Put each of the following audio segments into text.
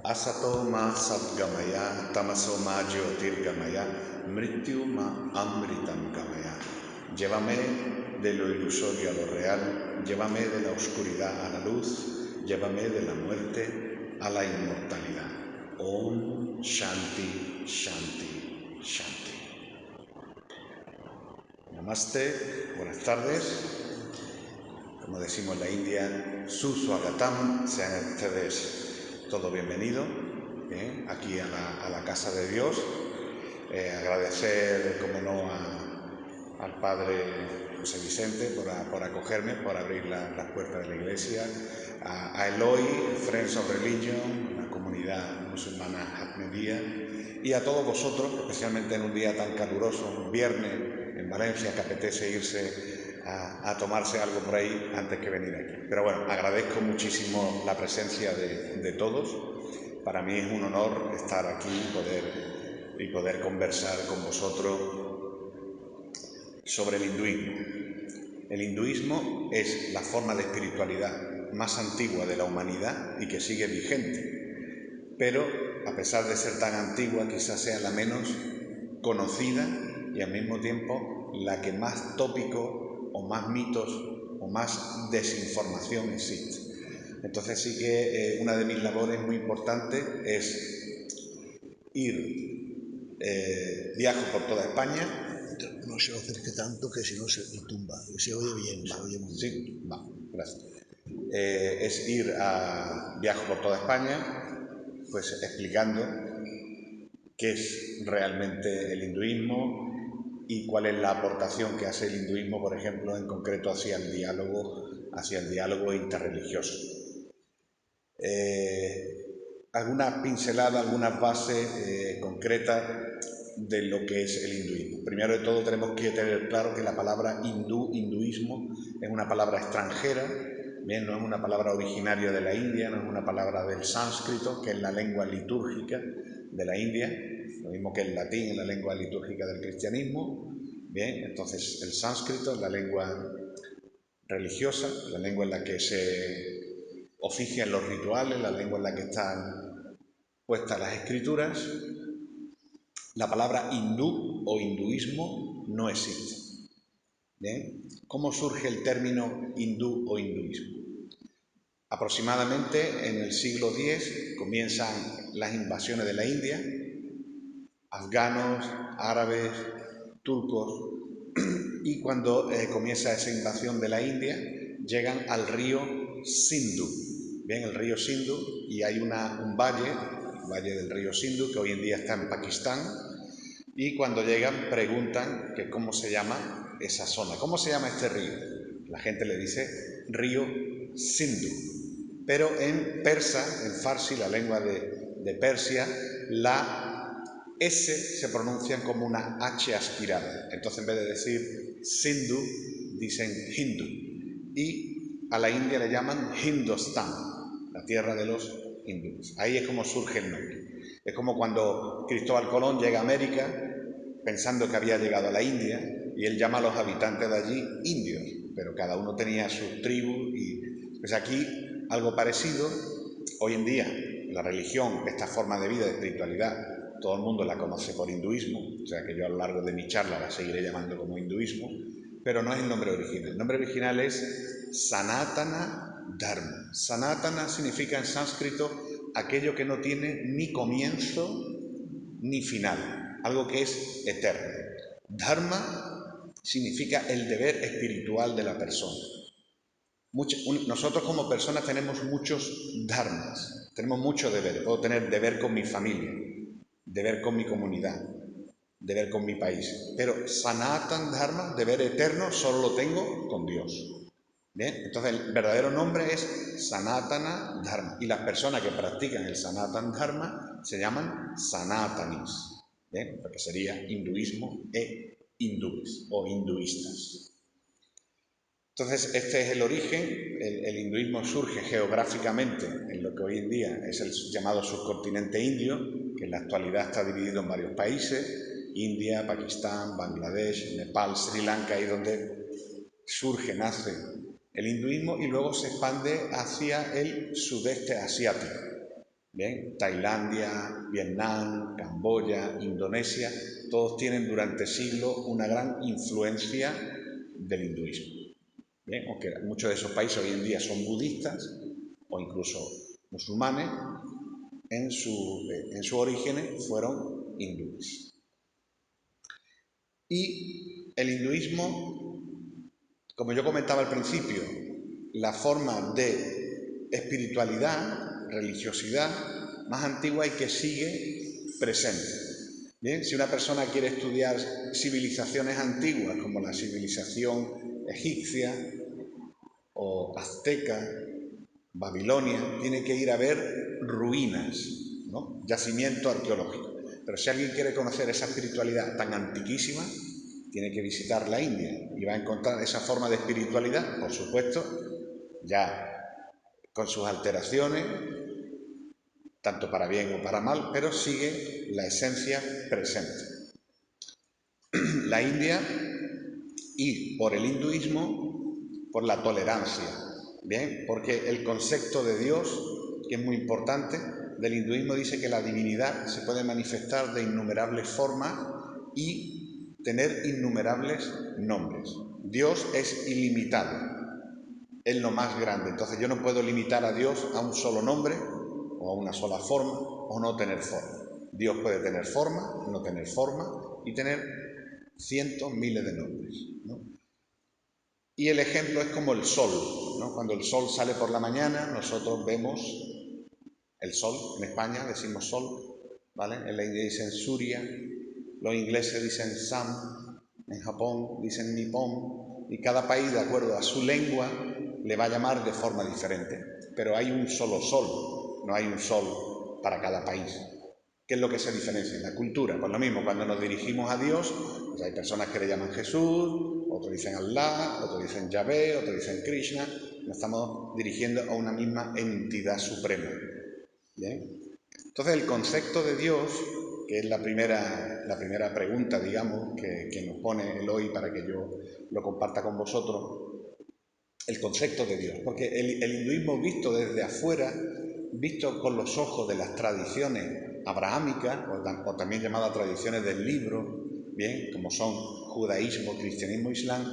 Asato ma sadgamaya, tamaso ma jyotirgamaya, mrityu ma amritam gamaya. Llévame de lo ilusorio a lo real, llévame de la oscuridad a la luz, llévame de la muerte a la inmortalidad. Om Shanti, Shanti, Shanti. Namaste, buenas tardes. Como decimos en la India, Suswagatam, sean ustedes todos bienvenidos aquí a la casa de Dios. Agradecer, como no, al Padre José Vicente por acogerme, por abrir las puertas de la iglesia, a Eloy, Friends of Religion, la comunidad musulmana Ahmadiyya, y a todos vosotros, especialmente en un día tan caluroso, un viernes en Valencia, que apetece irse a tomarse algo por ahí antes que venir aquí. Pero bueno, agradezco muchísimo la presencia de todos. Para mí es un honor estar aquí y poder conversar con vosotros sobre el hinduismo. El hinduismo es la forma de espiritualidad más antigua de la humanidad y que sigue vigente, pero a pesar de ser tan antigua, quizás sea la menos conocida y al mismo tiempo la que más tópicos o más mitos o más desinformación existe. Entonces sí que una de mis labores muy importantes es viajo por toda España. No se lo acerque tanto que si no se tumba. Se oye bien, se oye muy bien. Sí, va, gracias. Viajo por toda España, pues explicando qué es realmente el hinduismo y cuál es la aportación que hace el hinduismo, por ejemplo, en concreto hacia el diálogo interreligioso. Algunas pinceladas, algunas bases concretas de lo que es el hinduismo. Primero de todo tenemos que tener claro que la palabra hinduismo, es una palabra extranjera, bien, no es una palabra originaria de la India, no es una palabra del sánscrito, que es la lengua litúrgica de la India, lo mismo que el latín es la lengua litúrgica del cristianismo. Bien, entonces el sánscrito es la lengua religiosa, la lengua en la que se ofician los rituales, la lengua en la que están puestas las escrituras. La palabra hindú o hinduismo no existe. ¿Bien? ¿Cómo surge el término hindú o hinduismo? Aproximadamente en el siglo X comienzan las invasiones de la India, afganos, árabes, turcos, y cuando comienza esa invasión de la India llegan al río Sindhu. Bien, el río Sindhu, y hay un valle, el valle del río Sindhu, que hoy en día está en Pakistán, y cuando llegan preguntan que cómo se llama esa zona, cómo se llama este río. La gente le dice río Sindhu, pero en persa, en farsi, la lengua de Persia, la S se pronuncian como una H aspirada. Entonces en vez de decir Sindhu, dicen Hindu, y a la India le llaman Hindustán, la tierra de los hindúes. Ahí es como surge el nombre. Es como cuando Cristóbal Colón llega a América pensando que había llegado a la India y él llama a los habitantes de allí indios, pero cada uno tenía sus tribus y pues aquí algo parecido. Hoy en día la religión, esta forma de vida, de espiritualidad, todo el mundo la conoce por hinduismo, o sea que yo a lo largo de mi charla la seguiré llamando como hinduismo, pero no es el nombre original. El nombre original es Sanatana Dharma. Sanatana significa en sánscrito aquello que no tiene ni comienzo ni final, algo que es eterno. Dharma significa el deber espiritual de la persona. Nosotros como personas tenemos muchos dharmas, tenemos mucho deber. Puedo tener deber con mi familia, deber con mi comunidad, deber con mi país, pero Sanatan Dharma, deber eterno, solo lo tengo con Dios. ¿Bien? Entonces el verdadero nombre es Sanatana Dharma, y las personas que practican el Sanatan Dharma se llaman Sanatanis, ¿bien? Porque sería hinduismo e hindúes o hinduistas. Entonces este es el origen. El hinduismo surge geográficamente en lo que hoy en día es el llamado subcontinente indio, que en la actualidad está dividido en varios países: India, Pakistán, Bangladesh, Nepal, Sri Lanka, ahí donde nace el hinduismo, y luego se expande hacia el sudeste asiático. Bien, Tailandia, Vietnam, Camboya, Indonesia, todos tienen durante siglos una gran influencia del hinduismo. Bien, aunque muchos de esos países hoy en día son budistas o incluso musulmanes, en sus orígenes fueron hindúes. Y el hinduismo, como yo comentaba al principio, la forma de espiritualidad, religiosidad más antigua y que sigue presente. Bien, si una persona quiere estudiar civilizaciones antiguas como la civilización egipcia o azteca, Babilonia, tiene que ir a ver ruinas, ¿no? Yacimiento arqueológico. Pero si alguien quiere conocer esa espiritualidad tan antiquísima, tiene que visitar la India y va a encontrar esa forma de espiritualidad, por supuesto, ya con sus alteraciones, tanto para bien o para mal, pero sigue la esencia presente. La India, y por el hinduismo, por la tolerancia, ¿bien? Porque el concepto de Dios, que es muy importante, del hinduismo dice que la divinidad se puede manifestar de innumerables formas y tener innumerables nombres. Dios es ilimitado, es lo más grande. Entonces yo no puedo limitar a Dios a un solo nombre o a una sola forma o no tener forma. Dios puede tener forma, no tener forma y tener cientos, miles de nombres, ¿no? Y el ejemplo es como el sol, ¿no? Cuando el sol sale por la mañana, nosotros vemos el sol. En España decimos sol, ¿vale? En la India dicen Surya, los ingleses dicen Sun, en Japón dicen Nippon, y cada país, de acuerdo a su lengua, le va a llamar de forma diferente. Pero hay un solo sol, no hay un sol para cada país. ¿Qué es lo que se diferencia? La cultura. Pues lo mismo, cuando nos dirigimos a Dios, pues hay personas que le llaman Jesús, otros dicen Allah, otros dicen Yahvé, otros dicen Krishna. Nos estamos dirigiendo a una misma entidad suprema. ¿Bien? Entonces el concepto de Dios, que es la primera pregunta, digamos, que nos pone Eloy para que yo lo comparta con vosotros, el concepto de Dios. Porque el hinduismo visto desde afuera, visto con los ojos de las tradiciones abrahámicas, o también llamadas tradiciones del libro, bien, como son judaísmo, cristianismo, islam,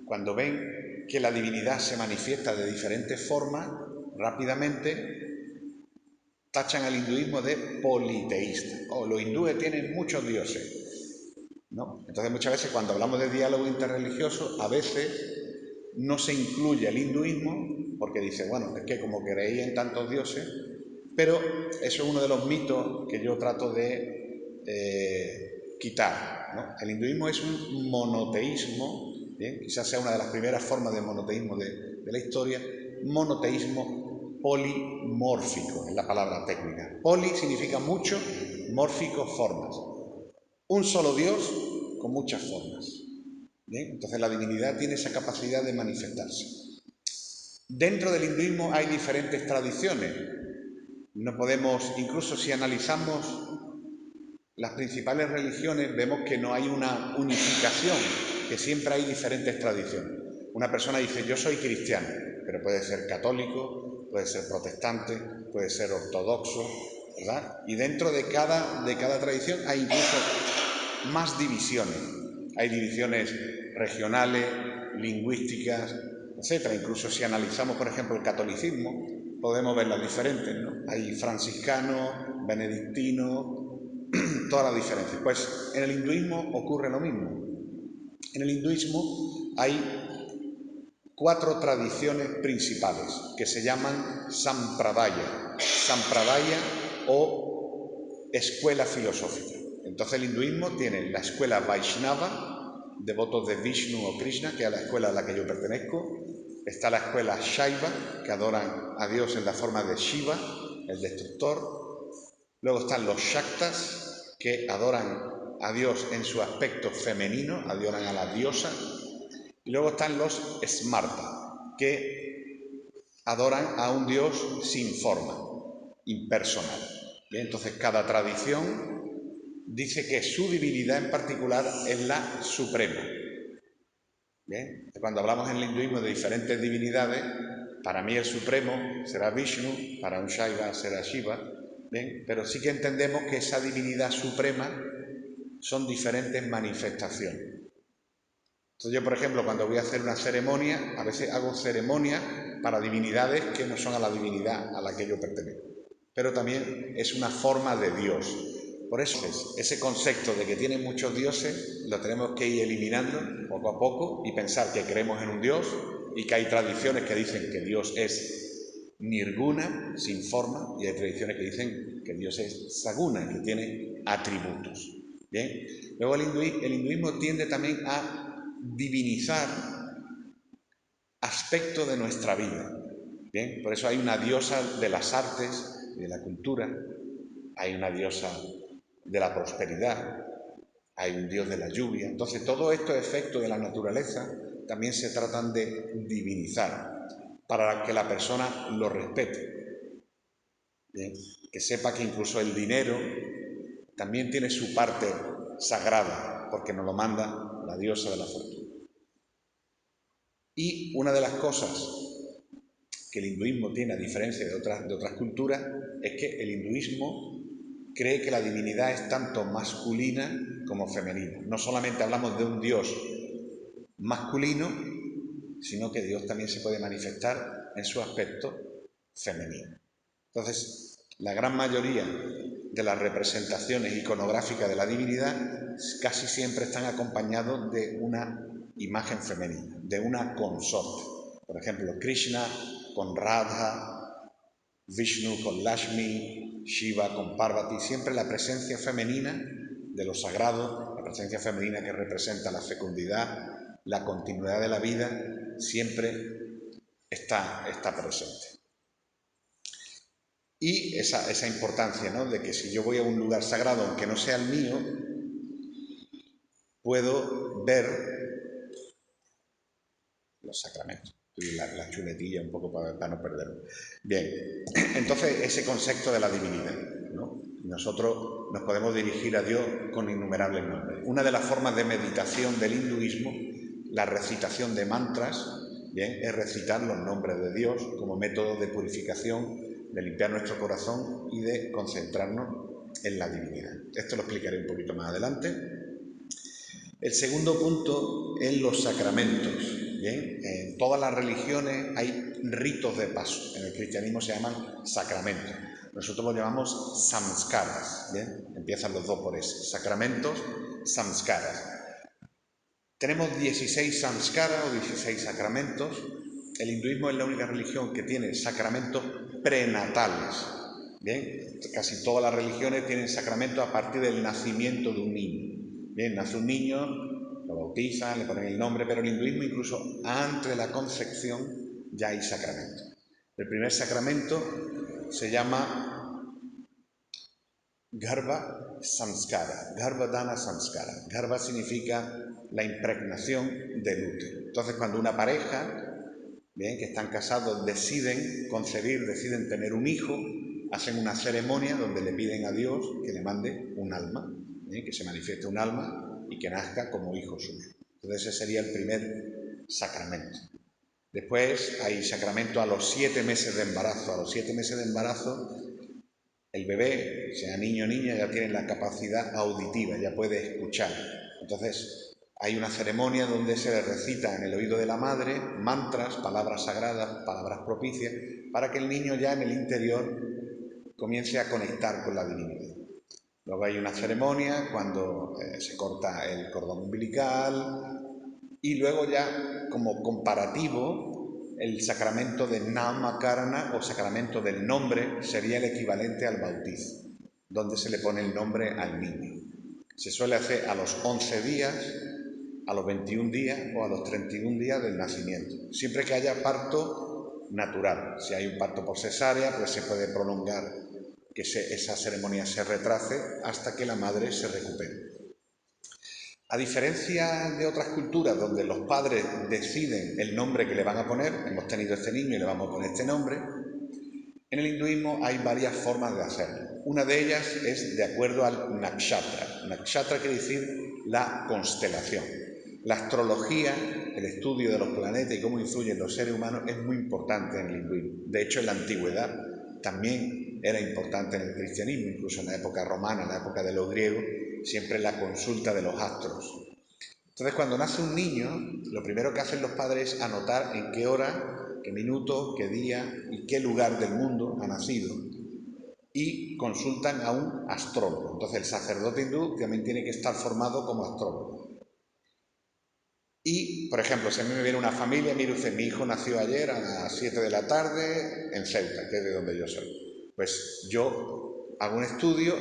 cuando ven que la divinidad se manifiesta de diferentes formas, rápidamente tachan al hinduismo de politeísta. Los hindúes tienen muchos dioses, ¿no? Entonces muchas veces cuando hablamos de diálogo interreligioso, a veces no se incluye el hinduismo porque dice, bueno, es que como creéis en tantos dioses, pero eso es uno de los mitos que yo trato de quitar, ¿no? El hinduismo es un monoteísmo, ¿bien? Quizás sea una de las primeras formas de monoteísmo de la historia, monoteísmo polimórfico, es la palabra técnica. Poli significa mucho, mórfico, formas. Un solo Dios con muchas formas. ¿Bien? Entonces la divinidad tiene esa capacidad de manifestarse. Dentro del hinduismo hay diferentes tradiciones. No podemos, incluso si analizamos las principales religiones, vemos que no hay una unificación, que siempre hay diferentes tradiciones. Una persona dice, yo soy cristiano, pero puede ser católico, puede ser protestante, puede ser ortodoxo, ¿verdad? Y dentro de cada tradición hay incluso más divisiones. Hay divisiones regionales, lingüísticas, etc. Incluso si analizamos, por ejemplo, el catolicismo, podemos ver las diferentes, ¿no? Hay franciscano, benedictino, todas las diferencias. Pues en el hinduismo ocurre lo mismo. En el hinduismo hay 4 tradiciones principales que se llaman sampradaya. Sampradaya o escuela filosófica. Entonces el hinduismo tiene la escuela Vaishnava, devotos de Vishnu o Krishna, que es la escuela a la que yo pertenezco. Está la escuela Shaiva, que adoran a Dios en la forma de Shiva, el destructor. Luego están los Shaktas, que adoran a Dios en su aspecto femenino, adoran a la diosa. Y luego están los Smarta, que adoran a un Dios sin forma, impersonal. Bien, entonces cada tradición dice que su divinidad en particular es la suprema. Bien, cuando hablamos en el hinduismo de diferentes divinidades, para mí el supremo será Vishnu, para un Shaiva será Shiva, Bien, pero sí que entendemos que esa divinidad suprema son diferentes manifestaciones. Entonces yo, por ejemplo, cuando voy a hacer una ceremonia, a veces hago ceremonia para divinidades que no son a la divinidad a la que yo pertenezco, pero también es una forma de Dios. Por eso ese concepto de que tiene muchos dioses lo tenemos que ir eliminando poco a poco y pensar que creemos en un Dios y que hay tradiciones que dicen que Dios es nirguna, sin forma, y hay tradiciones que dicen que Dios es saguna, que tiene atributos. Bien. Luego el hinduismo tiende también a divinizar aspectos de nuestra vida. Bien, por eso hay una diosa de las artes y de la cultura, hay una diosa de la prosperidad, hay un dios de la lluvia. Entonces, todos estos efectos de la naturaleza también se tratan de divinizar para que la persona lo respete. Bien, que sepa que incluso el dinero también tiene su parte sagrada, porque nos lo manda la diosa de la fortuna. Y una de las cosas que el hinduismo tiene, a diferencia de otras culturas, es que el hinduismo cree que la divinidad es tanto masculina como femenina. No solamente hablamos de un Dios masculino, sino que Dios también se puede manifestar en su aspecto femenino. Entonces, la gran mayoría de las representaciones iconográficas de la divinidad casi siempre están acompañados de una imagen femenina, de una consorte. Por ejemplo, Krishna con Radha, Vishnu con Lakshmi, Shiva con Parvati, siempre la presencia femenina de lo sagrado, la presencia femenina que representa la fecundidad, la continuidad de la vida, siempre está presente. Y esa importancia, ¿no?, de que si yo voy a un lugar sagrado, aunque no sea el mío, puedo ver los sacramentos. Y la chuletilla un poco para no perderlo. Bien, entonces ese concepto de la divinidad, ¿no? Nosotros nos podemos dirigir a Dios con innumerables nombres. Una de las formas de meditación del hinduismo, la recitación de mantras, bien, es recitar los nombres de Dios como método de purificación, de limpiar nuestro corazón y de concentrarnos en la divinidad. Esto lo explicaré un poquito más adelante. El segundo punto es los sacramentos. Bien, en todas las religiones hay ritos de paso. En el cristianismo se llaman sacramentos. Nosotros los llamamos samskaras. Bien, empiezan los dos por ese. Sacramentos, samskaras. Tenemos 16 samskaras o 16 sacramentos. El hinduismo es la única religión que tiene sacramentos prenatales. Bien, casi todas las religiones tienen sacramentos a partir del nacimiento de un niño. Bien, nace un niño, lo bautizan, le ponen el nombre, pero en el hinduismo incluso antes de la concepción ya hay sacramento. El primer sacramento se llama Garbha Samskara, Garbhadana Samskara. Garbha significa la impregnación del útero. Entonces, cuando una pareja, bien, que están casados, deciden concebir, deciden tener un hijo, hacen una ceremonia donde le piden a Dios que le mande un alma, que se manifieste un alma y que nazca como hijo suyo. Entonces ese sería el primer sacramento. Después hay sacramento a los 7 meses de embarazo. A los 7 meses de embarazo el bebé, sea niño o niña, ya tiene la capacidad auditiva, ya puede escuchar. Entonces hay una ceremonia donde se le recita en el oído de la madre mantras, palabras sagradas, palabras propicias, para que el niño ya en el interior comience a conectar con la divinidad. Luego hay una ceremonia cuando se corta el cordón umbilical y luego ya como comparativo el sacramento de Namakarana o sacramento del nombre sería el equivalente al bautizo, donde se le pone el nombre al niño. Se suele hacer a los 11 días, a los 21 días o a los 31 días del nacimiento, siempre que haya parto natural. Si hay un parto por cesárea, pues se puede prolongar que esa ceremonia se retrase hasta que la madre se recupere. A diferencia de otras culturas donde los padres deciden el nombre que le van a poner, hemos tenido este niño y le vamos a poner este nombre, en el hinduismo hay varias formas de hacerlo. Una de ellas es de acuerdo al nakshatra. Nakshatra quiere decir la constelación. La astrología, el estudio de los planetas y cómo influyen los seres humanos es muy importante en el hinduismo. De hecho, en la antigüedad también era importante en el cristianismo, incluso en la época romana, en la época de los griegos, siempre la consulta de los astros. Entonces, cuando nace un niño, lo primero que hacen los padres es anotar en qué hora, qué minuto, qué día y qué lugar del mundo ha nacido. Y consultan a un astrólogo. Entonces, el sacerdote hindú también tiene que estar formado como astrólogo. Y, por ejemplo, si a mí me viene una familia, mire usted, mi hijo nació ayer a las 7 de la tarde en Ceuta, que es de donde yo soy. Pues yo hago un estudio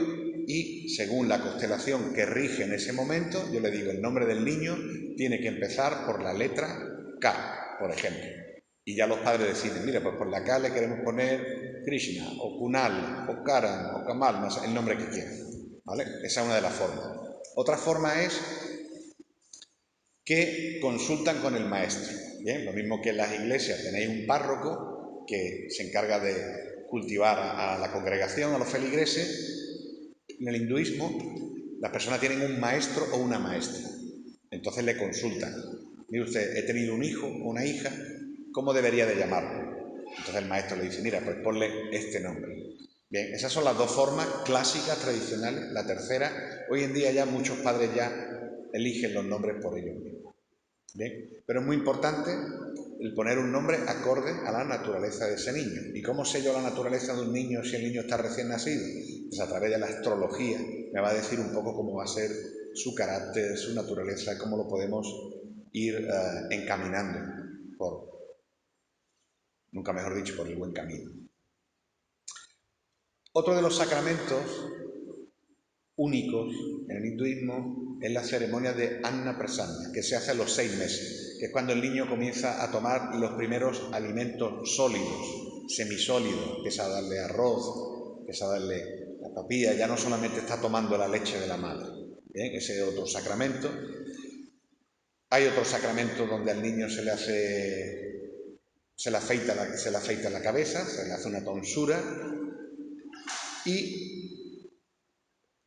y, según la constelación que rige en ese momento, yo le digo, el nombre del niño tiene que empezar por la letra K, por ejemplo. Y ya los padres deciden, mira, pues por la K le queremos poner Krishna, o Kunal, o Karan, o Kamal, no sé, el nombre que quieran, ¿vale? Esa es una de las formas. Otra forma es que consultan con el maestro. Bien, lo mismo que en las iglesias tenéis un párroco que se encarga de cultivar a la congregación, a los feligreses. En el hinduismo, las personas tienen un maestro o una maestra. Entonces le consultan. Mire usted, he tenido un hijo o una hija, ¿cómo debería de llamarlo? Entonces el maestro le dice, mira, pues ponle este nombre. Bien, esas son las dos formas clásicas, tradicionales. La tercera, hoy en día ya muchos padres ya eligen los nombres por ellos mismos. Bien, pero es muy importante el poner un nombre acorde a la naturaleza de ese niño. ¿Y cómo sé yo la naturaleza de un niño si el niño está recién nacido? Pues a través de la astrología me va a decir un poco cómo va a ser su carácter, su naturaleza, cómo lo podemos ir encaminando por, nunca mejor dicho, por el buen camino. Otro de los sacramentos únicos en el hinduismo es la ceremonia de Anna Prasanna, que se hace a los 6 meses, que es cuando el niño comienza a tomar los primeros alimentos sólidos, semisólidos, empieza a darle arroz, empieza a darle la papilla, ya no solamente está tomando la leche de la madre. Bien, ese es otro sacramento. Hay otros sacramentos donde al niño se le afeita la cabeza, se le hace una tonsura, y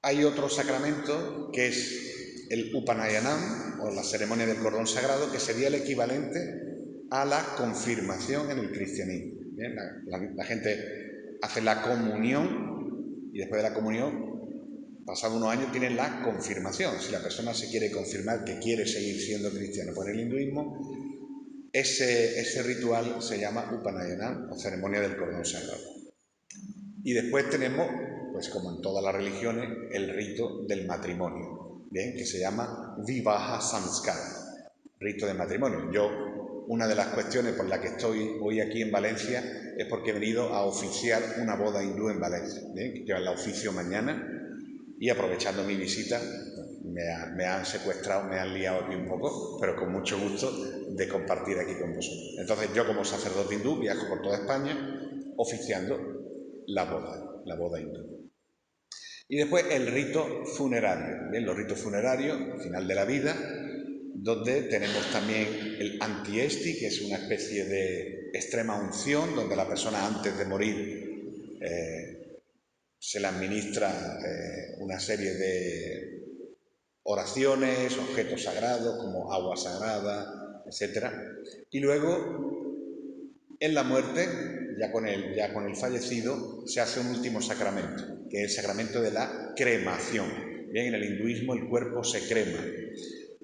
hay otro sacramento que es el Upanayanam, o la ceremonia del cordón sagrado, que sería el equivalente a la confirmación en el cristianismo. ¿Bien? La gente hace la comunión y después de la comunión, pasado unos años, tienen la confirmación. Si la persona se quiere confirmar que quiere seguir siendo cristiano por el hinduismo, ese ritual se llama Upanayanam, o ceremonia del cordón sagrado. Y después tenemos, pues como en todas las religiones, el rito del matrimonio, ¿bien? Que se llama Vivaha Samskara, rito de matrimonio. Una de las cuestiones por las que estoy hoy aquí en Valencia es porque he venido a oficiar una boda hindú en Valencia, ¿bien? Que la oficio mañana, y aprovechando mi visita me han secuestrado, me han liado aquí un poco, pero con mucho gusto de compartir aquí con vosotros. Entonces yo, como sacerdote hindú, viajo por toda España oficiando la boda hindú. Y después el rito funerario, ¿bien? Los ritos funerarios, al final de la vida, donde tenemos también el antiesti, que es una especie de extrema unción, donde la persona antes de morir se le administra una serie de oraciones, objetos sagrados como agua sagrada, etc. Y luego, en la muerte, ya con el fallecido, se hace un último sacramento, que es el sacramento de la cremación. Bien, en el hinduismo el cuerpo se crema.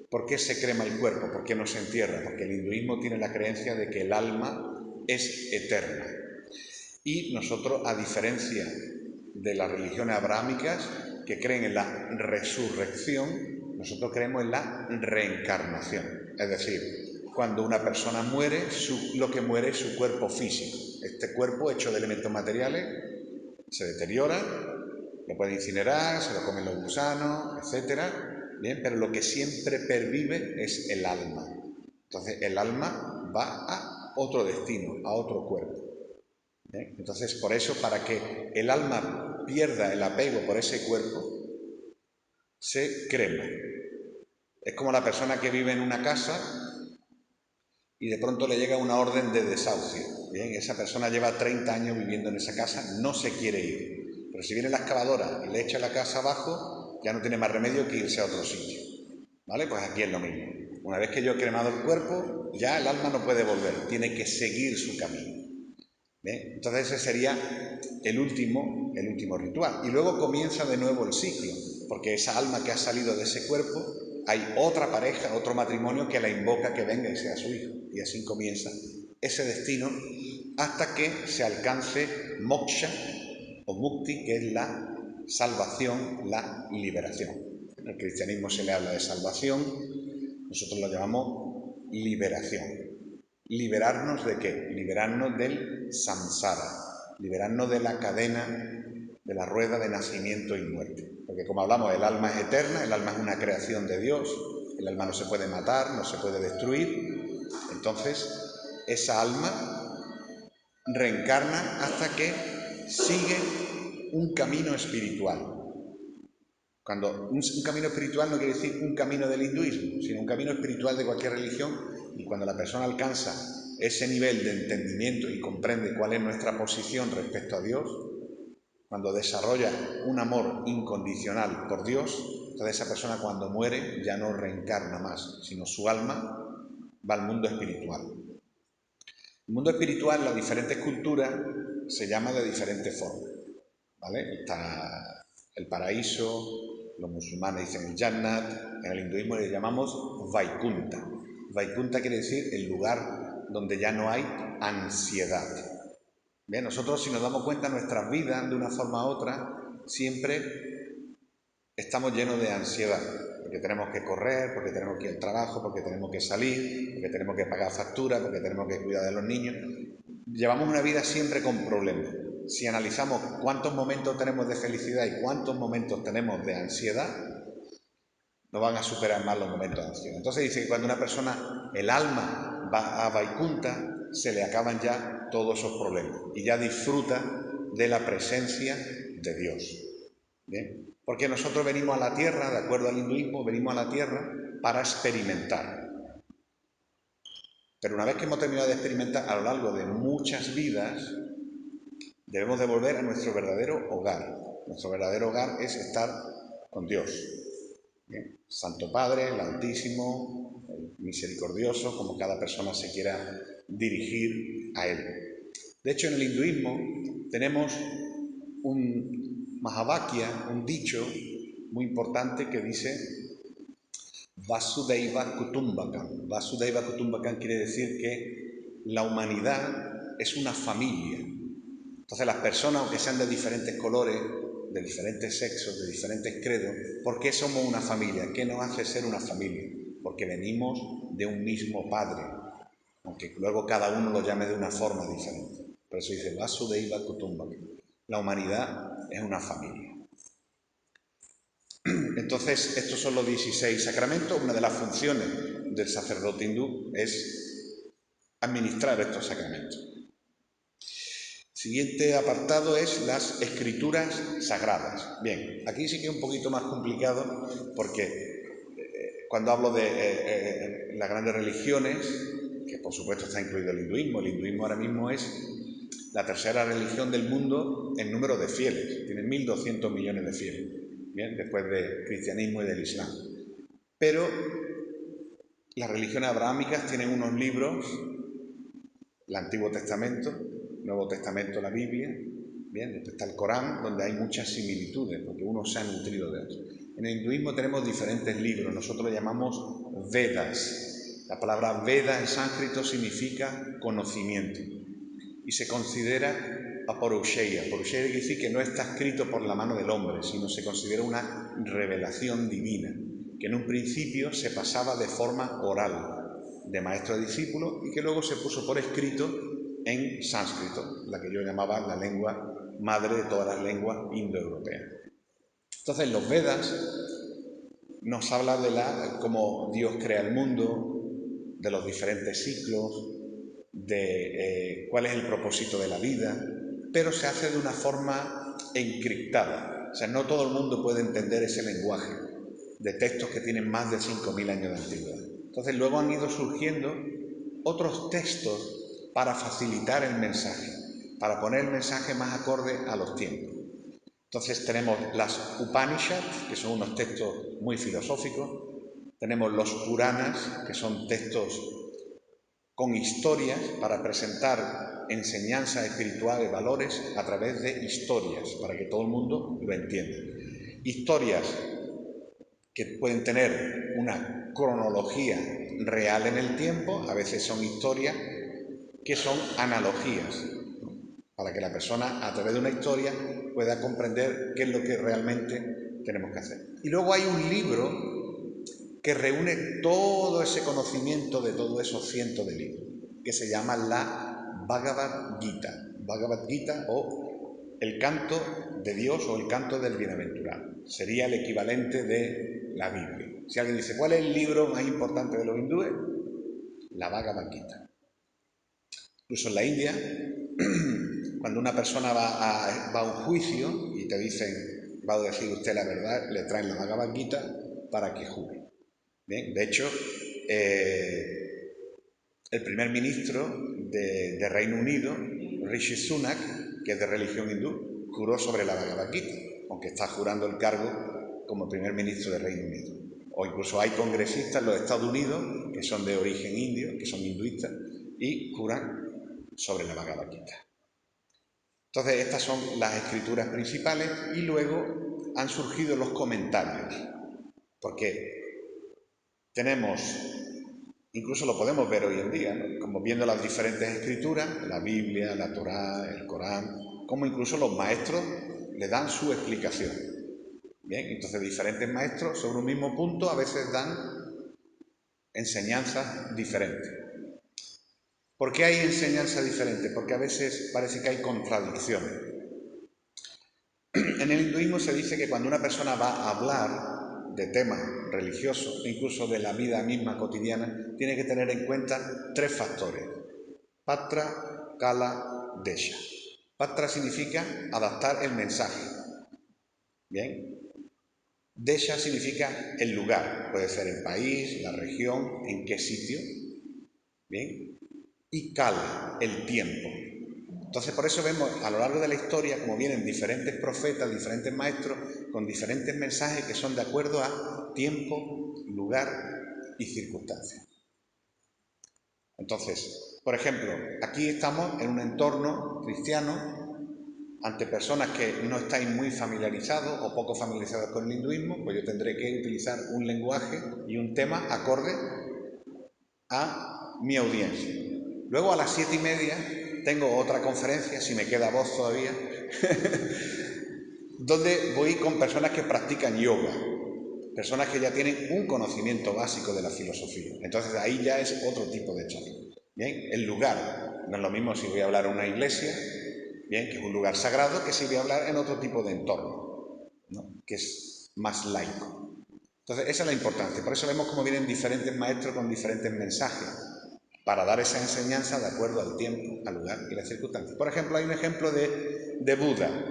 ¿Por qué se crema el cuerpo? ¿Por qué no se entierra? Porque el hinduismo tiene la creencia de que el alma es eterna. Y nosotros, a diferencia de las religiones abrahámicas, que creen en la resurrección, nosotros creemos en la reencarnación. Es decir, cuando una persona muere, lo que muere es su cuerpo físico. Este cuerpo, hecho de elementos materiales, se deteriora, lo pueden incinerar, se lo comen los gusanos, etc. Bien, pero lo que siempre pervive es el alma. Entonces, el alma va a otro destino, a otro cuerpo. ¿Bien? Entonces, por eso, para que el alma pierda el apego por ese cuerpo, se crema. Es como la persona que vive en una casa y de pronto le llega una orden de desahucio. Bien, esa persona lleva 30 años viviendo en esa casa, no se quiere ir. Pero si viene la excavadora y le echa la casa abajo, ya no tiene más remedio que irse a otro sitio. ¿Vale? Pues aquí es lo mismo. Una vez que yo he cremado el cuerpo, ya el alma no puede volver, tiene que seguir su camino. ¿Bien? Entonces ese sería el último ritual. Y luego comienza de nuevo el ciclo, porque esa alma que ha salido de ese cuerpo, hay otra pareja, otro matrimonio que la invoca que venga y sea su hijo. Y así comienza ese destino hasta que se alcance moksha o mukti, que es la salvación, la liberación. En el cristianismo se le habla de salvación, nosotros lo llamamos liberación. ¿Liberarnos de qué? Liberarnos del samsara, liberarnos de la cadena, de la rueda de nacimiento y muerte. Porque como hablamos, el alma es eterna, el alma es una creación de Dios, el alma no se puede matar, no se puede destruir. Entonces, esa alma reencarna hasta que sigue un camino espiritual. Cuando un camino espiritual no quiere decir un camino del hinduismo, sino un camino espiritual de cualquier religión, y cuando la persona alcanza ese nivel de entendimiento y comprende cuál es nuestra posición respecto a Dios, cuando desarrolla un amor incondicional por Dios, entonces esa persona cuando muere ya no reencarna más, sino su alma va al mundo espiritual. El mundo espiritual, las diferentes culturas, se llama de diferentes formas, ¿vale? Está el paraíso, los musulmanes dicen el Jannat, en el hinduismo le llamamos Vaikunta. Vaikunta quiere decir el lugar donde ya no hay ansiedad. Bien, nosotros si nos damos cuenta nuestras vidas de una forma u otra siempre estamos llenos de ansiedad, porque tenemos que correr, porque tenemos que ir al trabajo, porque tenemos que salir, porque tenemos que pagar facturas, porque tenemos que cuidar de los niños. Llevamos una vida siempre con problemas. Si analizamos cuántos momentos tenemos de felicidad y cuántos momentos tenemos de ansiedad, no van a superar más los momentos de ansiedad. Entonces dice que cuando una persona, el alma, va a Vaikunta, se le acaban ya todos esos problemas y ya disfruta de la presencia de Dios. ¿Bien? Porque nosotros venimos a la tierra, de acuerdo al hinduismo, venimos a la tierra para experimentar. Pero una vez que hemos terminado de experimentar a lo largo de muchas vidas, debemos de volver a nuestro verdadero hogar. Nuestro verdadero hogar es estar con Dios. ¿Bien? Santo Padre, el Altísimo, el Misericordioso, como cada persona se quiera dirigir a Él. De hecho, en el hinduismo tenemos un Mahavakya, un dicho muy importante que dice Vasudhaiva Kutumbakam. Vasudhaiva Kutumbakam quiere decir que la humanidad es una familia. Entonces las personas, aunque sean de diferentes colores, de diferentes sexos, de diferentes credos, ¿por qué somos una familia? ¿Qué nos hace ser una familia? Porque venimos de un mismo Padre, aunque luego cada uno lo llame de una forma diferente. Por eso dice Vasudhaiva Kutumbakam. La humanidad es una familia. Entonces, estos son los 16 sacramentos. Una de las funciones del sacerdote hindú es administrar estos sacramentos. Siguiente apartado es las escrituras sagradas. Bien, aquí sí que es un poquito más complicado porque cuando hablo de las grandes religiones, que por supuesto está incluido el hinduismo ahora mismo es la tercera religión del mundo en número de fieles, tiene 1.200 millones de fieles, bien, después del cristianismo y del islam. Pero las religiones abrahámicas tienen unos libros, el Antiguo Testamento, Nuevo Testamento, la Biblia, bien, después está el Corán, donde hay muchas similitudes, porque uno se ha nutrido de ellos. En el hinduismo tenemos diferentes libros, nosotros lo llamamos Vedas. La palabra Veda en sánscrito significa conocimiento y se considera Apaurushaya. Apaurushaya quiere decir que no está escrito por la mano del hombre, sino se considera una revelación divina, que en un principio se pasaba de forma oral, de maestro a discípulo, y que luego se puso por escrito en sánscrito, la que yo llamaba la lengua madre de todas las lenguas indoeuropeas. Entonces los Vedas nos habla de cómo Dios crea el mundo, de los diferentes ciclos, de cuál es el propósito de la vida, pero se hace de una forma encriptada. O sea, no todo el mundo puede entender ese lenguaje de textos que tienen más de 5.000 años de antigüedad. Entonces luego han ido surgiendo otros textos para facilitar el mensaje, para poner el mensaje más acorde a los tiempos. Entonces tenemos las Upanishads, que son unos textos muy filosóficos, tenemos los Puranas, que son textos con historias para presentar enseñanzas espirituales, valores a través de historias, para que todo el mundo lo entienda. Historias que pueden tener una cronología real en el tiempo, a veces son historias que son analogías, para que la persona a través de una historia pueda comprender qué es lo que realmente tenemos que hacer. Y luego hay un libro que reúne todo ese conocimiento de todos esos cientos de libros, que se llama la Bhagavad Gita. Bhagavad Gita o el canto de Dios o el canto del bienaventurado. Sería el equivalente de la Biblia. Si alguien dice, ¿cuál es el libro más importante de los hindúes? La Bhagavad Gita. Incluso en la India, cuando una persona va a un juicio y te dicen, va a decir usted la verdad, le traen la Bhagavad Gita para que jure. Bien, de hecho, el primer ministro de Reino Unido, Rishi Sunak, que es de religión hindú, juró sobre la Bhagavad Gita, aunque está jurando el cargo como primer ministro de Reino Unido. O incluso hay congresistas en los Estados Unidos que son de origen indio, que son hinduistas, y juran sobre la Bhagavad Gita. Entonces, estas son las escrituras principales y luego han surgido los comentarios, porque tenemos, incluso lo podemos ver hoy en día, ¿no? Como viendo las diferentes escrituras, la Biblia, la Torá, el Corán, como incluso los maestros le dan su explicación. Bien, entonces diferentes maestros sobre un mismo punto a veces dan enseñanzas diferentes. ¿Por qué hay enseñanzas diferentes? Porque a veces parece que hay contradicciones. En el hinduismo se dice que cuando una persona va a hablar de temas religiosos, incluso de la vida misma cotidiana, tiene que tener en cuenta tres factores: Patra, Kala, Desha. Patra significa adaptar el mensaje. Bien. Desha significa el lugar, puede ser el país, la región, en qué sitio. Bien. Y Kala, el tiempo. Entonces, por eso vemos a lo largo de la historia como vienen diferentes profetas, diferentes maestros, con diferentes mensajes que son de acuerdo a tiempo, lugar y circunstancias. Entonces, por ejemplo, aquí estamos en un entorno cristiano, ante personas que no estáis muy familiarizados o poco familiarizados con el hinduismo, pues yo tendré que utilizar un lenguaje y un tema acorde a mi audiencia. Luego a las 7:30 tengo otra conferencia, si me queda voz todavía, donde voy con personas que practican yoga, personas que ya tienen un conocimiento básico de la filosofía. Entonces ahí ya es otro tipo de charla. Bien, el lugar, no es lo mismo si voy a hablar en una iglesia, bien, que es un lugar sagrado, que si voy a hablar en otro tipo de entorno, ¿no? Que es más laico. Entonces esa es la importancia. Por eso vemos cómo vienen diferentes maestros con diferentes mensajes para dar esa enseñanza de acuerdo al tiempo, al lugar y las circunstancias. Por ejemplo, hay un ejemplo de Buda.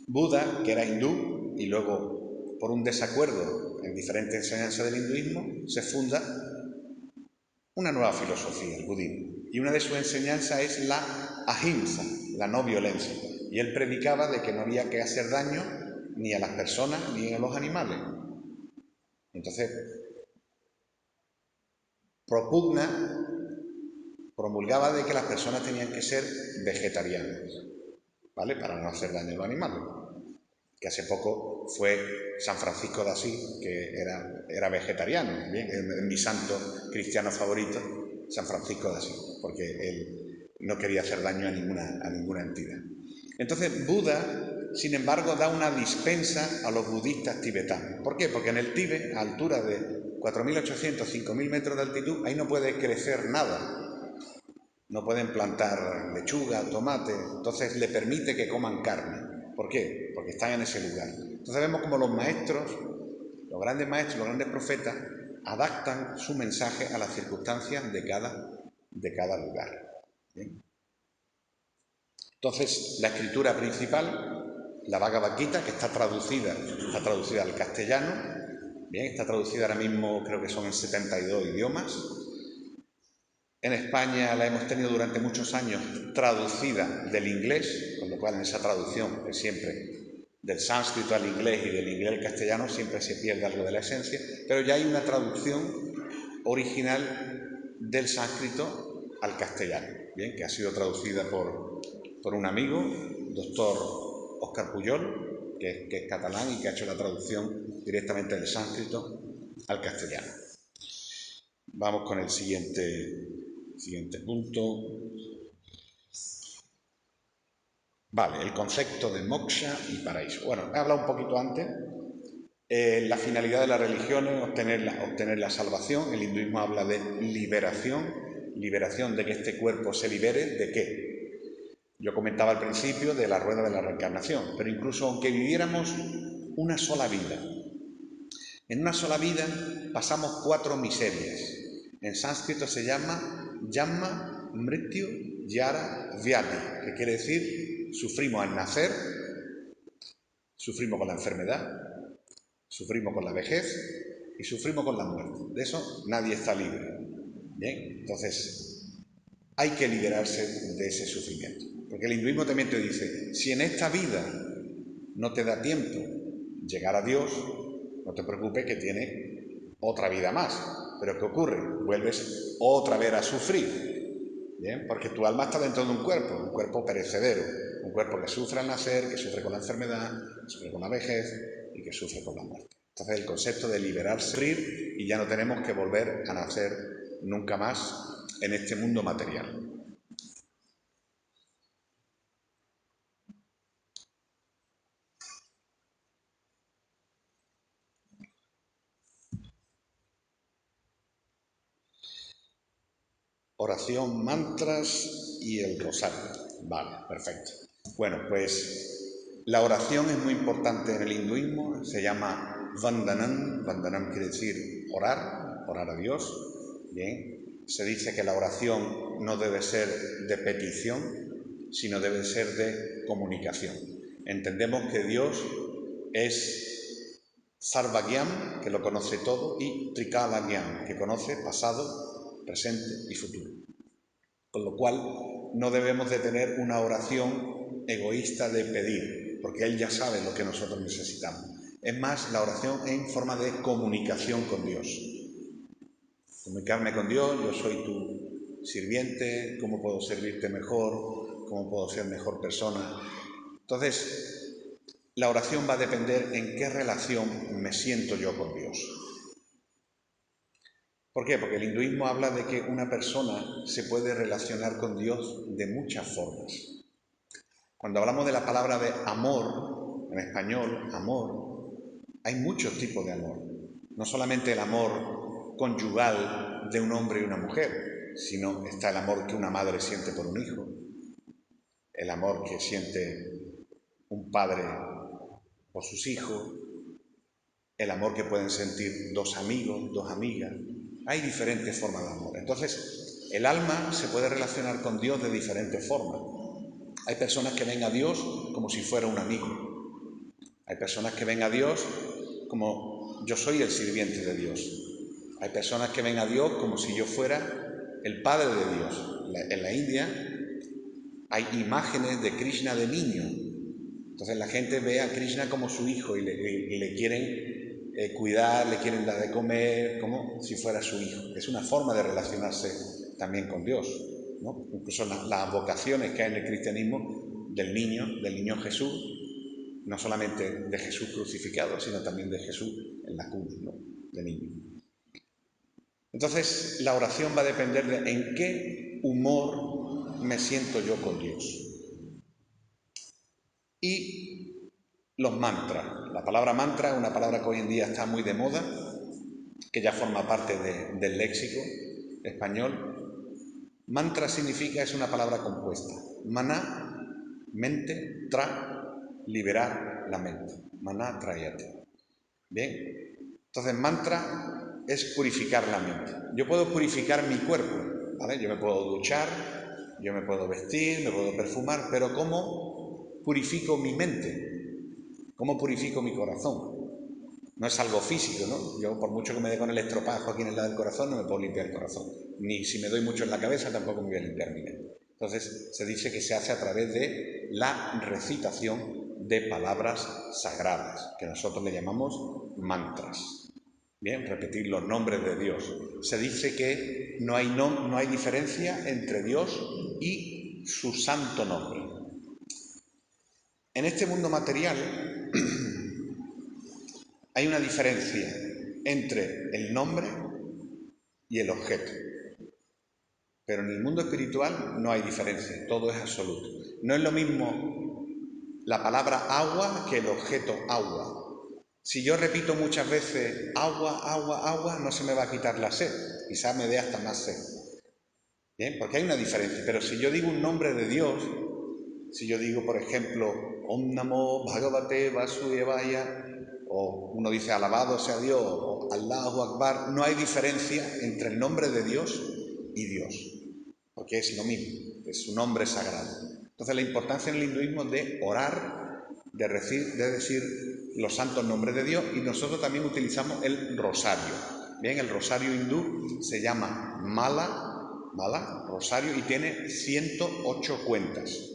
Buda, que era hindú, y luego, por un desacuerdo en diferentes enseñanzas del hinduismo, se funda una nueva filosofía, el budismo. Y una de sus enseñanzas es la ahimsa, la no violencia. Y él predicaba de que no había que hacer daño ni a las personas ni a los animales. Entonces, promulgaba de que las personas tenían que ser vegetarianas, ¿vale? Para no hacer daño a los animales. Que hace poco fue San Francisco de Asís, que era vegetariano, ¿bien? Es mi santo cristiano favorito, San Francisco de Asís, porque él no quería hacer daño a ninguna entidad. Entonces Buda, sin embargo, da una dispensa a los budistas tibetanos. ¿Por qué? Porque en el Tíbet, a altura de 4.800, 5.000 metros de altitud, ahí no puede crecer nada. No pueden plantar lechuga, tomate, entonces le permite que coman carne. ¿Por qué? Porque están en ese lugar. Entonces vemos como los maestros, los grandes maestros, los grandes profetas, adaptan su mensaje a las circunstancias de cada lugar. ¿Bien? Entonces, la escritura principal, la Bhagavad Gita, que está traducida al castellano, bien, está traducida ahora mismo, creo que son en 72 idiomas. En España la hemos tenido durante muchos años traducida del inglés, con lo cual en esa traducción, que siempre del sánscrito al inglés y del inglés al castellano, siempre se pierde algo de la esencia, pero ya hay una traducción original del sánscrito al castellano, bien, que ha sido traducida por un amigo, doctor Óscar Pujol, que es catalán y que ha hecho la traducción directamente del sánscrito al castellano. Vamos con el siguiente punto. Vale, el concepto de moksha y paraíso. Bueno, he hablado un poquito antes. La finalidad de la religión es obtener la salvación. El hinduismo habla de liberación de que este cuerpo se libere. ¿De qué? Yo comentaba al principio de la rueda de la reencarnación, pero incluso aunque viviéramos una sola vida, en una sola vida pasamos 4 miserias. En sánscrito se llama Janma, Mrityu, Jara, Vyadhi, que quiere decir sufrimos al nacer, sufrimos con la enfermedad, sufrimos con la vejez y sufrimos con la muerte. De eso nadie está libre. Bien, entonces hay que liberarse de ese sufrimiento. Porque el hinduismo también te dice, si en esta vida no te da tiempo llegar a Dios, no te preocupes que tiene otra vida más. Pero ¿qué ocurre? Vuelves otra vez a sufrir. Bien, porque tu alma está dentro de un cuerpo perecedero, un cuerpo que sufre al nacer, que sufre con la enfermedad, que sufre con la vejez y que sufre con la muerte. Entonces el concepto de liberarse, sufrir, y ya no tenemos que volver a nacer nunca más en este mundo material. Oración, mantras y el rosario. Vale, perfecto. Bueno, pues la oración es muy importante en el hinduismo, se llama Vandanam. Vandanam quiere decir orar a Dios. Bien, se dice que la oración no debe ser de petición, sino debe ser de comunicación. Entendemos que Dios es Sarvagyam, que lo conoce todo, y Trikalagyam, que conoce pasado, presente y futuro. Con lo cual, no debemos de tener una oración egoísta de pedir, porque Él ya sabe lo que nosotros necesitamos. Es más, la oración en forma de comunicación con Dios. Comunicarme con Dios, yo soy tu sirviente, ¿cómo puedo servirte mejor? ¿Cómo puedo ser mejor persona? Entonces, la oración va a depender en qué relación me siento yo con Dios. ¿Por qué? Porque el hinduismo habla de que una persona se puede relacionar con Dios de muchas formas. Cuando hablamos de la palabra de amor, en español, amor, hay muchos tipos de amor. No solamente el amor conyugal de un hombre y una mujer, sino está el amor que una madre siente por un hijo, el amor que siente un padre por sus hijos, el amor que pueden sentir 2 amigos, 2 amigas. Hay diferentes formas de amor. Entonces, el alma se puede relacionar con Dios de diferentes formas. Hay personas que ven a Dios como si fuera un amigo. Hay personas que ven a Dios como yo soy el sirviente de Dios. Hay personas que ven a Dios como si yo fuera el padre de Dios. En la India hay imágenes de Krishna de niño. Entonces la gente ve a Krishna como su hijo y le quieren cuidar, le quieren dar de comer, como si fuera su hijo. Es una forma de relacionarse también con Dios, ¿no? Incluso las vocaciones que hay en el cristianismo del niño Jesús, no solamente de Jesús crucificado, sino también de Jesús en la cruz, ¿no? De niño. Entonces la oración va a depender de en qué humor me siento yo con Dios. Y los mantras. La palabra mantra es una palabra que hoy en día está muy de moda, que ya forma parte del léxico español. Mantra significa, es una palabra compuesta. Maná, mente, tra, liberar la mente. Maná, trayate. Bien. Entonces, mantra es purificar la mente. Yo puedo purificar mi cuerpo, ¿vale? Yo me puedo duchar, yo me puedo vestir, me puedo perfumar, pero ¿cómo purifico mi mente? ¿Cómo purifico mi corazón? No es algo físico, ¿no? Yo, por mucho que me dé con el estropajo aquí en el lado del corazón, no me puedo limpiar el corazón. Ni si me doy mucho en la cabeza, tampoco me voy a limpiar mi mente. Entonces, se dice que se hace a través de la recitación de palabras sagradas, que nosotros le llamamos mantras. Bien, repetir los nombres de Dios. Se dice que no hay diferencia entre Dios y su santo nombre. En este mundo material hay una diferencia entre el nombre y el objeto. Pero en el mundo espiritual no hay diferencia, todo es absoluto. No es lo mismo la palabra agua que el objeto agua. Si yo repito muchas veces agua, agua, agua, no se me va a quitar la sed, quizás me dé hasta más sed. ¿Bien? Porque hay una diferencia, pero si yo digo un nombre de Dios, si yo digo, por ejemplo, Om Namo Bhagavate Vasudevaya, o uno dice alabado sea Dios, o Allahu Akbar, no hay diferencia entre el nombre de Dios y Dios, porque es lo mismo, es un nombre sagrado. Entonces la importancia en el hinduismo de orar, de decir los santos nombres de Dios, y nosotros también utilizamos el rosario. Bien, el rosario hindú se llama mala, rosario, y tiene 108 cuentas.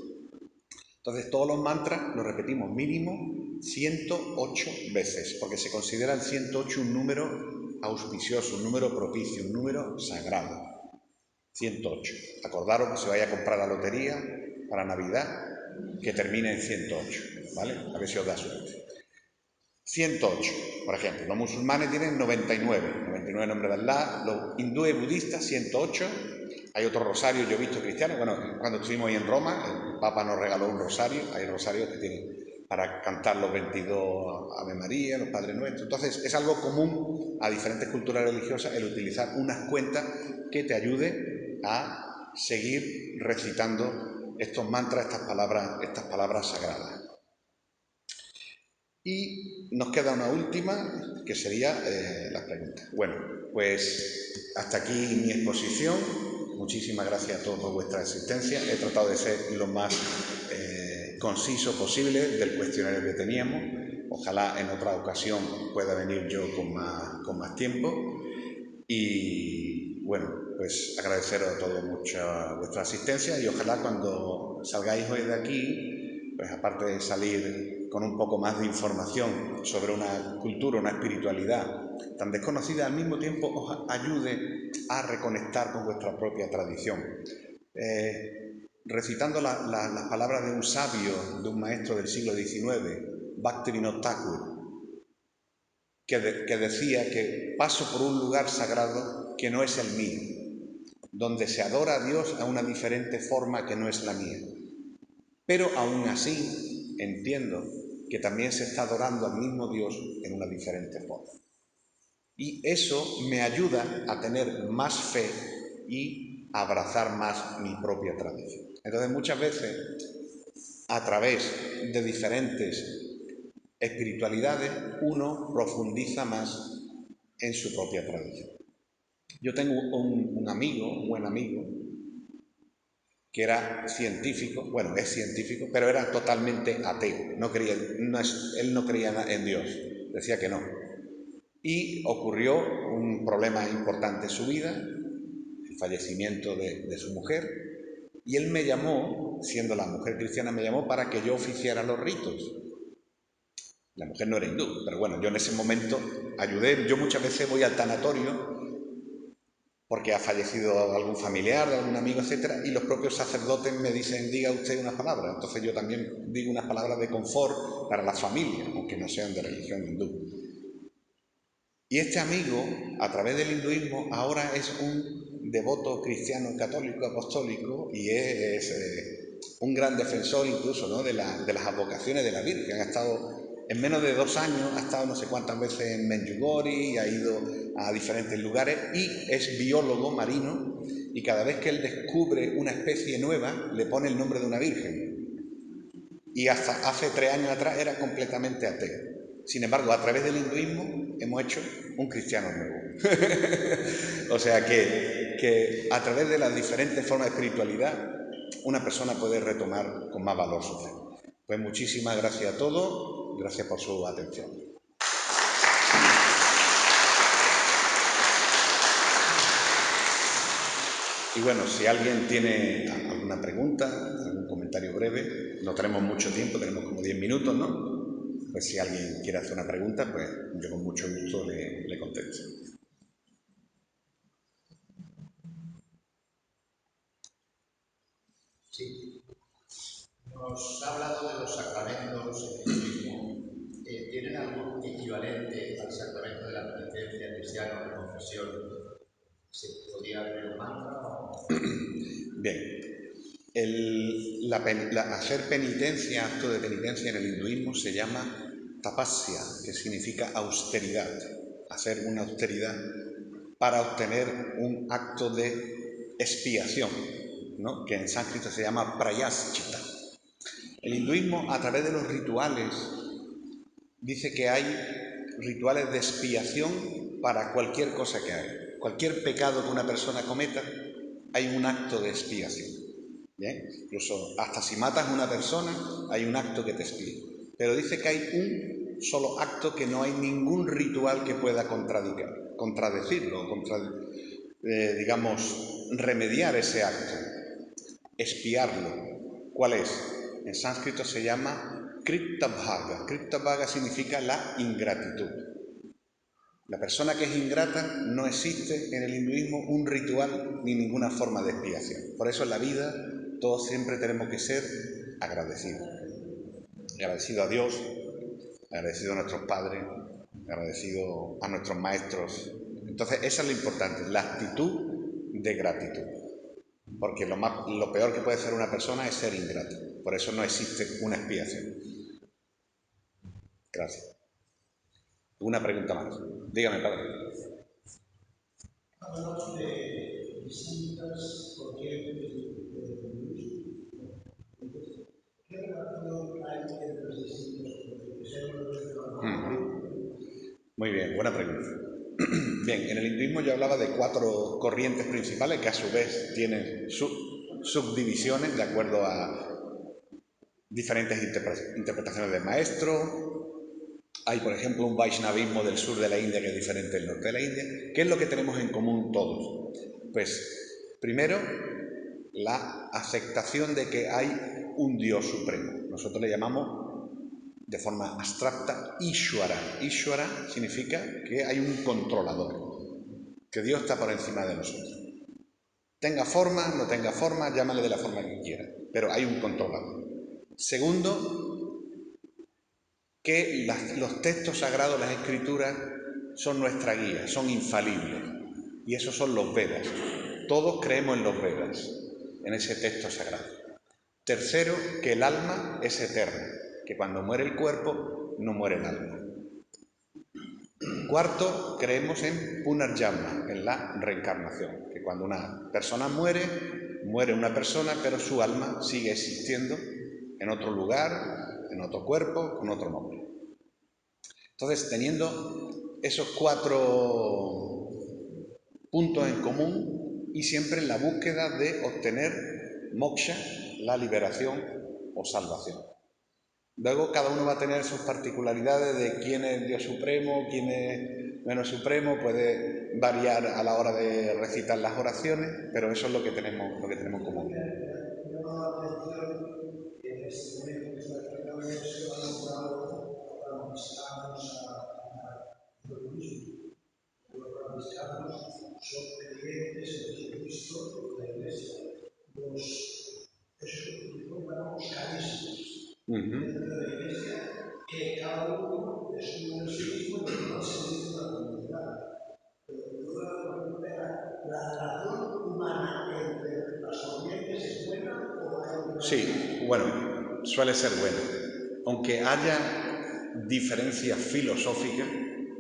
Entonces todos los mantras los repetimos mínimo 108 veces, porque se considera el 108 un número auspicioso, un número propicio, un número sagrado. 108. Acordaros que se vaya a comprar la lotería para Navidad, que termine en 108, ¿vale? A ver si os da suerte. 108, por ejemplo. Los musulmanes tienen 99 nombres de Allah, los hindúes budistas 108. Hay otro rosario, yo he visto cristianos, bueno, cuando estuvimos ahí en Roma, el Papa nos regaló un rosario, hay rosarios que tienen para cantar los 22 Ave María, los Padres Nuestros. Entonces es algo común a diferentes culturas religiosas el utilizar unas cuentas que te ayude a seguir recitando estos mantras, estas palabras sagradas. Y nos queda una última, que sería las preguntas. Bueno, pues hasta aquí mi exposición. Muchísimas gracias a todos por vuestra asistencia. He tratado de ser lo más conciso posible del cuestionario que teníamos. Ojalá en otra ocasión pueda venir yo con más tiempo. Y bueno, pues agradeceros a todos mucho vuestra asistencia, y ojalá cuando salgáis hoy de aquí, pues aparte de salir con un poco más de información sobre una cultura, una espiritualidad tan desconocida, al mismo tiempo os ayude a reconectar con vuestra propia tradición. Recitando las palabras de un sabio, de un maestro del siglo XIX, Bhaktivinoda Thakur, que decía que paso por un lugar sagrado que no es el mío, donde se adora a Dios a una diferente forma que no es la mía. Pero aún así entiendo que también se está adorando al mismo Dios en una diferente forma. Y eso me ayuda a tener más fe y a abrazar más mi propia tradición. Entonces muchas veces, a través de diferentes espiritualidades, uno profundiza más en su propia tradición. Yo tengo un buen amigo, que era científico, bueno, es científico, pero era totalmente ateo, él no creía en Dios, decía que no. Y ocurrió un problema importante en su vida, el fallecimiento de su mujer, y él me llamó, siendo la mujer cristiana, me llamó para que yo oficiara los ritos. La mujer no era hindú, pero bueno, yo en ese momento ayudé. Yo muchas veces voy al tanatorio porque ha fallecido algún familiar, algún amigo, etcétera, y los propios sacerdotes me dicen, diga usted unas palabras. Entonces yo también digo unas palabras de confort para las familias, aunque no sean de religión hindú. Y este amigo, a través del hinduismo, ahora es un devoto cristiano católico apostólico, y es un gran defensor incluso, ¿no?, de las advocaciones de la Virgen. Ha estado, en menos de 2 años, ha estado no sé cuántas veces en Medjugorje, ha ido a diferentes lugares, y es biólogo marino, y cada vez que él descubre una especie nueva, le pone el nombre de una virgen. Y hasta hace 3 años atrás era completamente ateo. Sin embargo, a través del hinduismo hemos hecho un cristiano nuevo. O sea que a través de las diferentes formas de espiritualidad, una persona puede retomar con más valor su fe. Pues muchísimas gracias a todos, gracias por su atención. Y bueno, si alguien tiene alguna pregunta, algún comentario breve, no tenemos mucho tiempo, tenemos como 10 minutos, ¿no? pues si alguien quiere hacer una pregunta, pues yo con mucho gusto le contesto. Sí. Nos ha hablado de los sacramentos en el hinduismo. ¿Tienen algún equivalente al sacramento de la penitencia cristiana o de confesión? ¿Se podría ver un mantra o...? Bien. Hacer penitencia, acto de penitencia en el hinduismo se llama tapasya, que significa austeridad. Hacer una austeridad para obtener un acto de expiación, ¿no? Que en sánscrito se llama prayaschita. El hinduismo, a través de los rituales, dice que hay rituales de expiación para cualquier cosa que haga. Cualquier pecado que una persona cometa, hay un acto de expiación. ¿Bien? Incluso hasta si matas a una persona, hay un acto que te expía. Pero dice que hay un solo acto que no hay ningún ritual que pueda contradecirlo, digamos, remediar ese acto, expiarlo. ¿Cuál es? En sánscrito se llama kriptabhaga. Kriptabhaga significa la ingratitud. La persona que es ingrata, no existe en el hinduismo un ritual ni ninguna forma de expiación. Por eso en la vida todos siempre tenemos que ser agradecidos. Agradecido a Dios, agradecido a nuestros padres, agradecido a nuestros maestros. Entonces esa es lo importante, la actitud de gratitud. Porque lo peor que puede ser una persona es ser ingrata. Por eso no existe una expiación. Gracias. Una pregunta más. Dígame, padre. Hablamos de distintas corrientes de budismo. ¿Qué relación hay entre los distintos corrientes? Muy bien, buena pregunta. Bien, en el hinduismo yo hablaba de 4 corrientes principales que a su vez tienen subdivisiones de acuerdo a diferentes interpretaciones del maestro. Hay, por ejemplo, un Vaishnavismo del sur de la India que es diferente del norte de la India. ¿Qué es lo que tenemos en común todos? Pues, primero, la aceptación de que hay un Dios supremo. Nosotros le llamamos de forma abstracta Ishvara. Ishvara significa que hay un controlador, que Dios está por encima de nosotros. Tenga forma, no tenga forma, llámale de la forma que quiera, pero hay un controlador. Segundo, que los textos sagrados, las escrituras, son nuestra guía, son infalibles. Y esos son los Vedas. Todos creemos en los Vedas, en ese texto sagrado. Tercero, que el alma es eterna, que cuando muere el cuerpo, no muere el alma. Cuarto, creemos en Punarjama, en la reencarnación, que cuando una persona muere, muere una persona, pero su alma sigue existiendo en otro lugar, en otro cuerpo, con otro nombre. Entonces, teniendo esos 4 puntos en común y siempre en la búsqueda de obtener moksha, la liberación o salvación. Luego cada uno va a tener sus particularidades de quién es Dios supremo, quién es menos supremo, puede variar a la hora de recitar las oraciones, pero eso es lo que tenemos en común. Son creyentes en Jesucristo de la Iglesia. Eso llamamos carismas dentro de la Iglesia, que cada uno es uno en sí mismo y no se dice la comunidad. La relación humana entre las corrientes es buena o hay... Sí, bueno, suele ser buena. Aunque haya diferencias filosóficas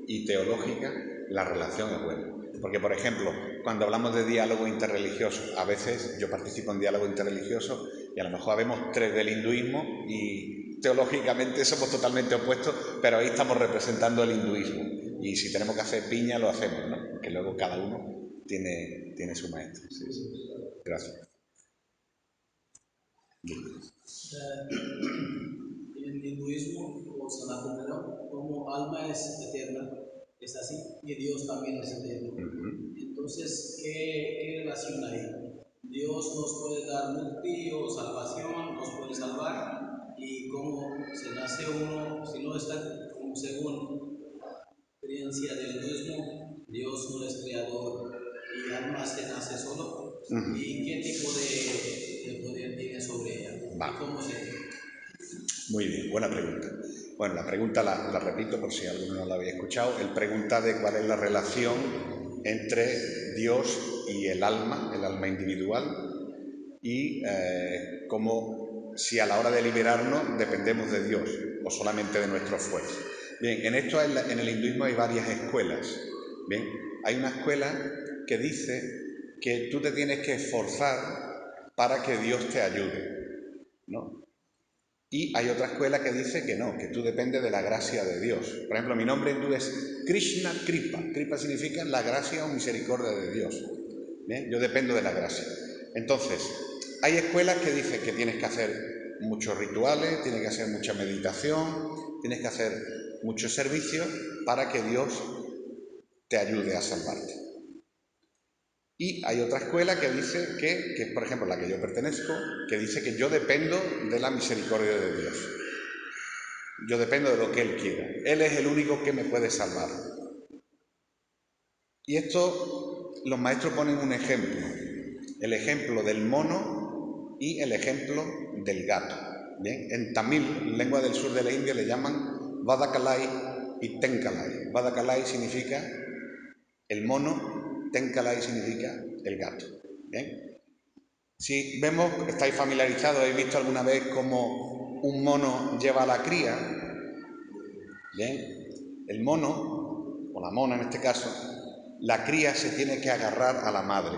y teológicas, la relación es buena. Porque, por ejemplo, cuando hablamos de diálogo interreligioso, a veces yo participo en diálogo interreligioso y a lo mejor habemos 3 del hinduismo y teológicamente somos totalmente opuestos, pero ahí estamos representando el hinduismo. Y si tenemos que hacer piña, lo hacemos, ¿no? Porque luego cada uno tiene su maestro. Sí, sí. Gracias. En el hinduismo o Sanatana, como alma es eterna, es así, y Dios también es eterno. Entonces, ¿qué relación hay? ¿Dios nos puede dar mukti o salvación, nos puede salvar? y cómo se nace uno, si no está como según creencia del hinduismo, Dios no es creador y alma se nace solo, y qué tipo de poder tiene sobre ella, Vale. y cómo se... Muy bien, buena pregunta. Bueno, la pregunta la repito por si alguno no la había escuchado. Él pregunta de cuál es la relación entre Dios y el alma individual, y cómo, si a la hora de liberarnos dependemos de Dios o solamente de nuestro esfuerzo. Bien, en esto en el hinduismo hay varias escuelas. Bien, hay una escuela que dice que tú te tienes que esforzar para que Dios te ayude, ¿no? Y hay otra escuela que dice que no, que tú dependes de la gracia de Dios. Por ejemplo, mi nombre hindú es Krishna Kripa. Kripa significa la gracia o misericordia de Dios. ¿Bien? Yo dependo de la gracia. Entonces, hay escuelas que dicen que tienes que hacer muchos rituales, tienes que hacer mucha meditación, tienes que hacer muchos servicios para que Dios te ayude a salvarte. Y hay otra escuela que dice que es por ejemplo la que yo pertenezco, que dice que yo dependo de la misericordia de Dios. Yo dependo de lo que Él quiera. Él es el único que me puede salvar. Y esto, los maestros ponen un ejemplo. El ejemplo del mono y el ejemplo del gato. ¿Bien? En tamil, lengua del sur de la India, le llaman Vadakalai y Tenkalai. Vadakalai significa el mono, Tenkalai significa el gato. ¿Bien? Si vemos, estáis familiarizados, habéis visto alguna vez cómo un mono lleva a la cría. Bien, el mono, o la mona en este caso, la cría se tiene que agarrar a la madre.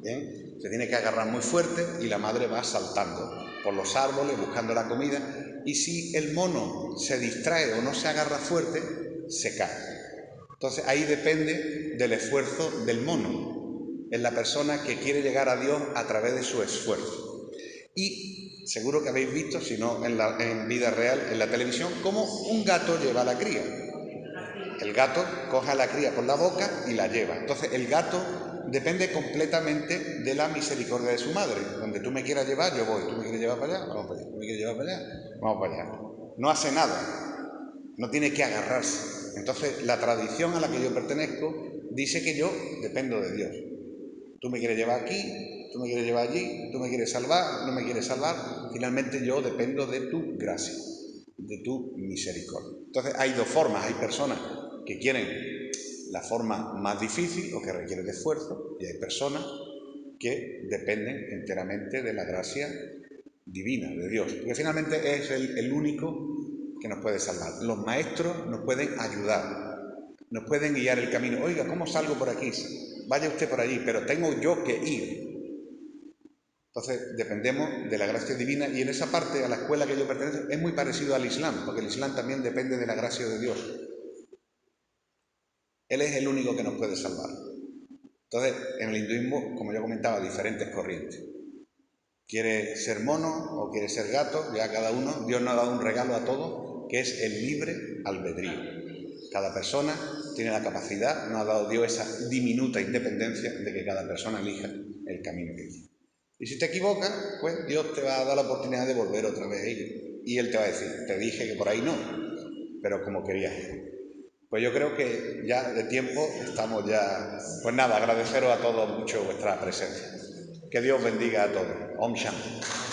Bien, se tiene que agarrar muy fuerte y la madre va saltando por los árboles buscando la comida, y si el mono se distrae o no se agarra fuerte, se cae. Entonces ahí depende del esfuerzo del mono. Es la persona que quiere llegar a Dios a través de su esfuerzo. Y seguro que habéis visto, si no en vida real, en la televisión, cómo un gato lleva a la cría. El gato coge a la cría por la boca y la lleva. Entonces el gato depende completamente de la misericordia de su madre. Donde tú me quieras llevar, yo voy. Tú me quieres llevar para allá, vamos para allá. Tú me quieres llevar para allá, vamos para allá. No hace nada. No tiene que agarrarse. Entonces la tradición a la que yo pertenezco dice que yo dependo de Dios. Tú me quieres llevar aquí, tú me quieres llevar allí, tú me quieres salvar, no me quieres salvar. Finalmente yo dependo de tu gracia, de tu misericordia. Entonces hay dos formas. Hay personas que quieren la forma más difícil o que requiere de esfuerzo, y hay personas que dependen enteramente de la gracia divina de Dios, porque finalmente es el único que nos puede salvar. Los maestros nos pueden ayudar, nos pueden guiar el camino. Oiga, ¿cómo salgo por aquí? Vaya usted por allí, pero tengo yo que ir. Entonces dependemos de la gracia divina, y en esa parte, a la escuela que yo pertenezco, es muy parecido al Islam, porque el Islam también depende de la gracia de Dios. Él es el único que nos puede salvar. Entonces, en el hinduismo, como yo comentaba, diferentes corrientes. Quiere ser mono o quiere ser gato, ya cada uno, Dios nos ha dado un regalo a todos, que es el libre albedrío. Cada persona tiene la capacidad, nos ha dado Dios esa diminuta independencia de que cada persona elija el camino que quiere. Y si te equivocas, pues Dios te va a dar la oportunidad de volver otra vez a ello. Y Él te va a decir, te dije que por ahí no, pero como querías ir. Pues yo creo que ya de tiempo estamos ya... Pues nada, agradeceros a todos mucho vuestra presencia. Que Dios bendiga a todos. Om Shanti.